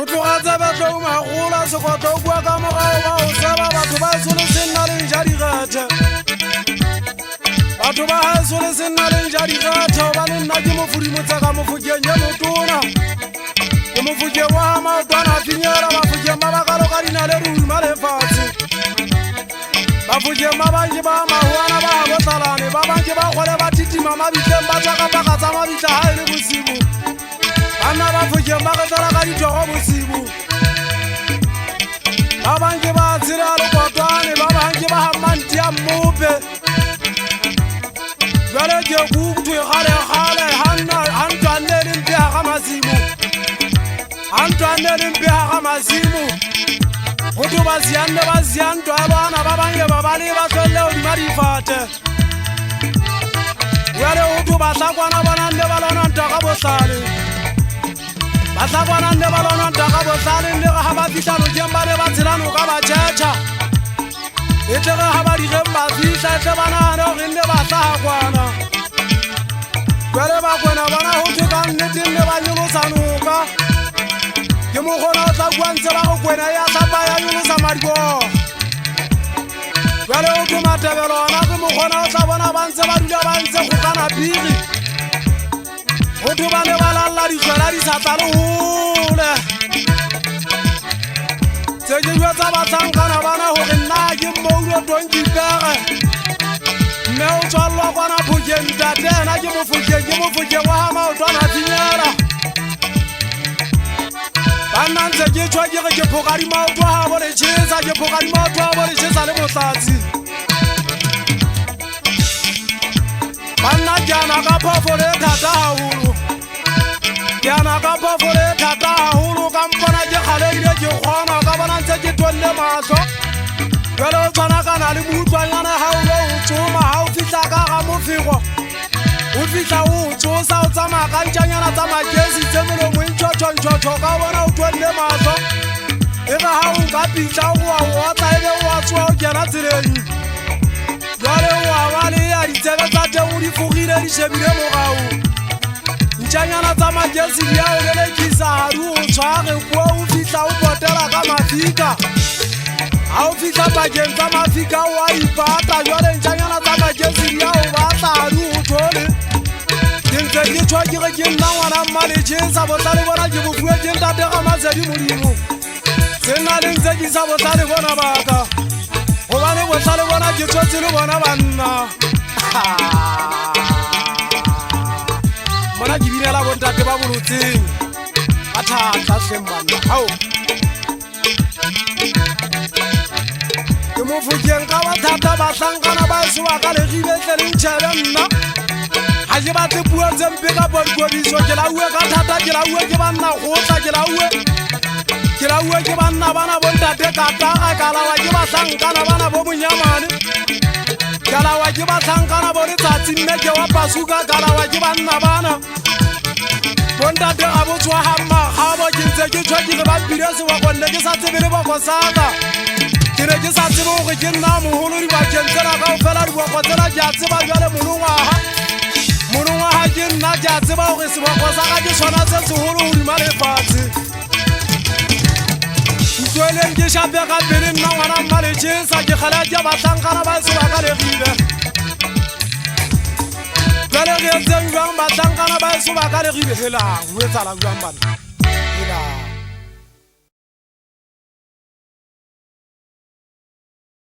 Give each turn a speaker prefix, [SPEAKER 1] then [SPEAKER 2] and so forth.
[SPEAKER 1] tloga tsebetlong magola sekoto o bua ka morao ba o seba batho ba eso le senna leng ja digethe batho ba eso le senna leng ja digethe gobane nna ke mofudimotse ka mofokeng ye motona ke mofokeng wa ga maotwana finyela mafokeng ba bakalo ka dina le ruma lefatshe bafokeng ba banke ba mahuana ba gabotlalane ba banke ba kgole ba titima mabitleng ba tswakapaka tsa mabitla ga e le bosibo banna bafokeng ba ketela ka ditogo bosibo ba banke ba tshela lekotwane ba banke ba gamanti ya mmope jale ke kuktwe kgale gantwanne le mpeya ga masimo gantwanne le mpeya ga masimo gotho ba sianne ba siantwa bana ba banke ba bale ba tlwelle godima difate jale gotho batlakwana bonanne ba lona ntaka botlale batlakwana nne ba lona ntaka botlale le ga ba fitla nokeng ba le ba tshelano ka ba tšhetšha e tle ge ga ba digeng ba fitla e tle banagane gore nne ba tlagakwana jale ba kwena bona gotho ka nneteng ne ba nyolosanoka ke mokgona o tla kuantse ba go kwena ya tlapa ya nyolosa madiboo jale gotho matebelo ona ke mokgona o tla bona bantse ba dula bantse go kana piri gotho ba ne ba lalla ditlhwela di sa tla le gole tse ke dilo tsa batlhankana bana gore nna ke mmoulo tonkipege mme o tswalelwa kwana phokeng tatena ke mofokeng wa ga maotwana finyela banna ntse ke tshwa ke re ke phokadi maoto ga bo letšhetsa ke phokadi maoto ga bo letšhetsa le motlatsi banna ke ana ka phofolo e thata gagolo ke ana ka phofolo e thata gagolo ka mpona ke kgaleile ke kgona ka bona ntse ke tonne matlho jale o tshwanakana le mootlwanyana ga o le o tsoma ga o fitlha ka ga mofego o fitlha o tsosa o tsamaya ka ntšanyana tsa makesi tse molomongtšhotšhotšhotšho ka bona o tonne matlho e ga ga o nka pitla o a otla ebe o a tsoa o kena tseleng jale o a ba le ya ditsebe tsa teng o di fogile di shebile mogao ntšanyana tsa makesi di a o lelekisa gadi o tshwage kua o fitlha o potela ka mafika ga o fitlha pakeng tsa mafika o a ipata jale ntšanyana tsa makesi di a o batla gadi o tlhole ke ntse ke tshwa ke ge ke nna ngwana mmaletšhetsa botlale bona ke bofue ke ntate ga matsedi modimo se nna le ntse ke sa botlale bona baka gobane botlale bona ke tswetse le bona banna bona ke binela bontate ba bolotseng ba thata tleng banna ao ke mofokeng ka bathata batlhankana ba eso ba ka legile tle le ntšhebe nna ga ke batle puo tse mpe ka podikobiso ke laue ka thata ke laue ke banna gotla ke laue ke banna bana bontate kataga ka lawa ke batlhankana bana bo monyamane ka lawa ke batlhankana bo letsatsi mme ke wa pasuka ka lawa ke banna bana bontate ga bo tswa gammagabo ke ntse ke tshwa ke re ba mpile sewakonne ke sa tsebe le boko saka ke ne ke sa tsebe gore ke nna mogolo dibakeng tsena kao fela diboko tsena ke a tseba jale monongwaga ke nna ke a tseba gore seboko saka ke sona se segolo godima lefatshe ntloeleng ke shape ka pele nna ngwana mmaletšhetsa ke kgale ke batlhankana ba eso ba ka legile jale ke etseng jang batlhankana ba eso ba ka legile helang o etsala jang bana